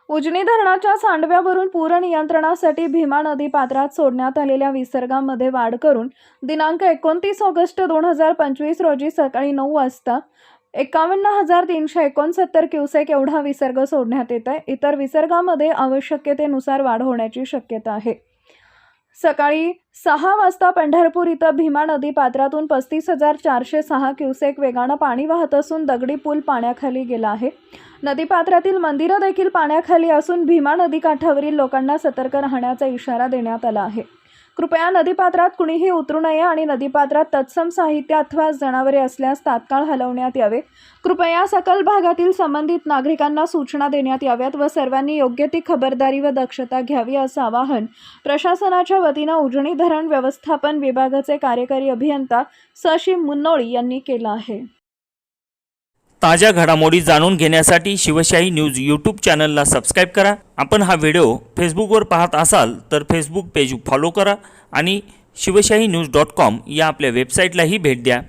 उजनी धरणाच्या सांडव्यावरून पूर नियंत्रणासाठी भीमा नदी पात्रात सोडण्यात आलेल्या विसर्गामध्ये वाढ करून दिनांक 29 ऑगस्ट 2025 रोजी सकाळी 9 वाजता 51,369 क्युसेक एवढा विसर्ग सोडण्यात येत आहे। इतर विसर्गामध्ये आवश्यकतेनुसार वाढ होण्याची शक्यता आहे। सकाळी 6 वाजता पंढरपूर इथं भीमा नदी पात्रातून 35,406 क्युसेक वेगानं पाणी वाहत असून दगडी पूल पाण्याखाली गेला आहे। नदीपात्रातील मंदिरं देखील पाण्याखाली असून भीमा नदीकाठावरील लोकांना सतर्क राहण्याचा इशारा देण्यात आला आहे। कृपया नदीपात्रात कुणीही उतरू नये आणि नदीपात्रात तत्सम साहित्य अथवा जनावरे असल्यास तात्काळ हलवण्यात यावे। कृपया सकल भागातील संबंधित नागरिकांना सूचना देण्यात याव्यात व सर्वांनी योग्य ती खबरदारी व दक्षता घ्यावी असं आवाहन प्रशासनाच्या वतीनं उजनी धरण व्यवस्थापन विभागाचे कार्यकारी अभियंता सशी मुन्नोळी यांनी केलं आहे। ताज्या घडामोडी जाणून घेण्यासाठी शिवशाही न्यूज यूट्यूब चॅनलला सबस्क्राईब करा। आपण हा व्हिडिओ फेसबुकवर पाहत असाल तर फेसबुक पेज फॉलो करा आणि शिवशाही न्यूज.com या आपल्या वेबसाईटलाही भेट द्या।